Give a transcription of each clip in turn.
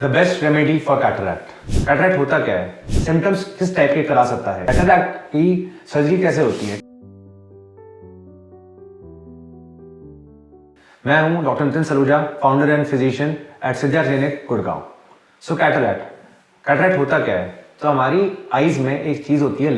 The best remedy for cataract. Cataract होता क्या है, सिम्टम्स किस टाइप के करा सकता है, कैटरैक्ट की सर्जरी कैसे होती है। मैं हूं doctor Nitin Saluja, founder and physician at Siddha clinic Gurgaon. So cataract होता क्या है, तो हमारी आईज में एक चीज होती है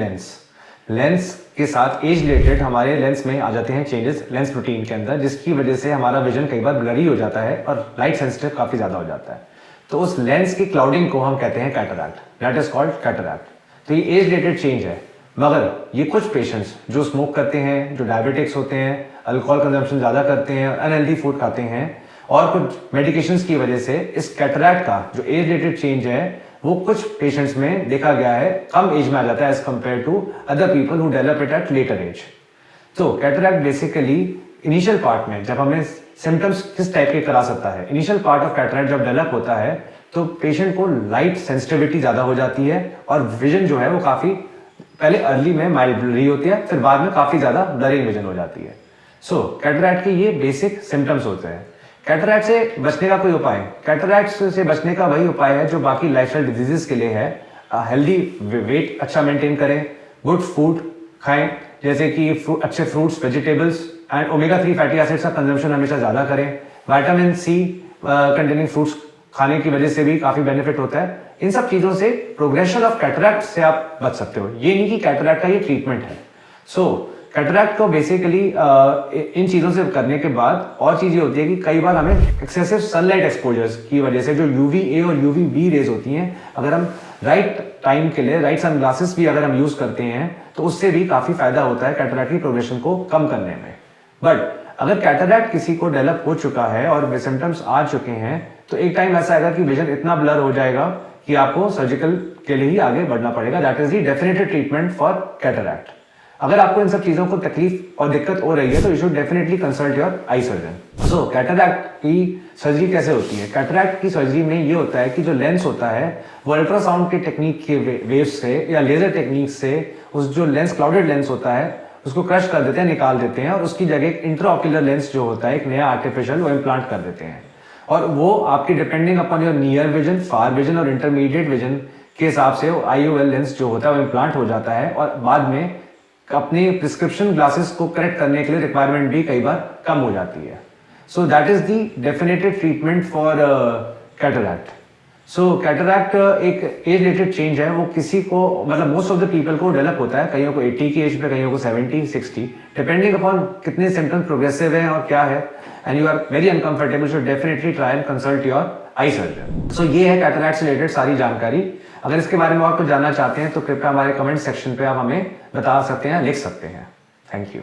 लेंस के साथ एज रिलेटेड हमारे लेंस में आ जाते हैं चेंजेस लेंस प्रोटीन के अंदर, जिसकी वजह से हमारा विजन कई बार ब्लरी हो जाता है और लाइट सेंसिटिव काफी ज्यादा हो जाता है। तो उस लेंस की क्लाउडिंग को हम कहते हैं cataract, that is called cataract. तो ये एज रिलेटेड चेंज है, मगर ये कुछ पेशेंट्स जो स्मोक करते हैं, जो डायबिटिक्स होते हैं, अल्कोहल कंजम्पशन ज्यादा करते हैं, अनहेल्दी फूड खाते हैं और कुछ मेडिकेशंस की वजह से इस कैटरैक्ट का जो एज रिलेटेड चेंज है वो कुछ पेशेंट्स में देखा गया है कम एज में आ जाता है age compare to other people who develop it at later age. तो कैटरैक्ट बेसिकली इनिशियल पार्ट में जब हमें सिम्टम्स किस टाइप के करा सकता है, इनिशियल पार्ट ऑफ कैटरैक्ट जब डेवलप होता है तो पेशेंट को लाइट सेंसिटिविटी ज्यादा हो जाती है और विजन जो है वो काफी पहले अर्ली में माइल्ड ब्लरी होती है, फिर बाद में काफी ज्यादा ब्लरिंग विजन हो जाती है। सो कैटरैक्ट के ये बेसिक सिम्टम्स होते हैं। कैटरैक्ट से बचने का कोई उपाय, कैटरैक्ट से बचने का वही उपाय है जो बाकी लाइफस्टाइल डिजीजेस के लिए है। हेल्दी वेट अच्छा मेंटेन करें, गुड फूड खाएं जैसे कि अच्छे fruits, vegetables and omega 3 fatty acids का कंजम्पशन हमेशा ज्यादा करें। विटामिन सी कंटेनिंग फ्रूट्स खाने की वजह से भी काफी बेनिफिट होता है। इन सब चीजों से प्रोग्रेशन ऑफ कैटरैक्ट से आप बच सकते हो। ये नहीं कि कैटरैक्ट का ये ट्रीटमेंट है। सो कैटरैक्ट को बेसिकली इन चीजों से करने के बाद और चीज ये होती है कि कई बार हमें एक्सेसिव सनलाइट एक्सपोजर्स की वजह से जो यूवीए और यूवीबी रेज होती हैं, अगर हम राइट टाइम के लिए राइट सनग्लासेस भी अगर हम यूज करते हैं तो उससे भी काफी फायदा होता है कैटरैक्ट की प्रोग्रेशन को कम करने में। बट अगर कैटरैक्ट किसी को डेवलप हो चुका है और सिम्टम्स आ चुके हैं तो एक टाइम ऐसा आएगा कि विजन इतना ब्लर हो जाएगा कि आपको सर्जिकल के लिए ही आगे बढ़ना पड़ेगा। That is the definite treatment for cataract. अगर आपको इन सब चीजों को तकलीफ और दिक्कत हो रही है तो you should definitely consult your eye surgeon. So cataract की सर्जरी कैसे होती है, कैटरैक्ट की सर्जरी में ये होता है कि जो लेंस होता है वो अल्ट्रासाउंड के टेक्निक के वेव्स से या लेजर टेक्निक से उस जो लेंस क्लाउडेड लेंस होता है उसको क्रश कर देते हैं, निकाल देते हैं और उसकी जगह एक इंट्राऑक्यूलर लेंस जो होता है एक नया आर्टिफिशियल वो इम्प्लांट कर देते हैं। और वो आपकी depending upon your near vision, far vision और इंटरमीडिएट विजन के हिसाब से IOL लेंस जो होता है वो इम्प्लांट हो जाता है और बाद में अपने प्रिस्क्रिप्शन ग्लासेस को करेक्ट करने के लिए रिक्वायरमेंट भी कई बार कम हो जाती है। So that is the definite treatment for cataract. So cataract एक एज रिलेटेड चेंज है, वो किसी को मतलब मोस्ट ऑफ द पीपल को डेवलप होता है, कईयों को 80 की एज पे, कईयों को 70, 60 डिपेंडिंग अपॉन कितने सिम्टम्स प्रोग्रेसिव हैं और क्या है। And you are very uncomfortable, should definitely try and consult your eye surgeon. So ये है कैटरैक्ट से रिलेटेड सारी जानकारी। अगर इसके बारे में और कुछ जानना चाहते हैं तो कृपया हमारे कमेंट सेक्शन पे आप हमें बता सकते हैं, लिख सकते हैं। Thank you.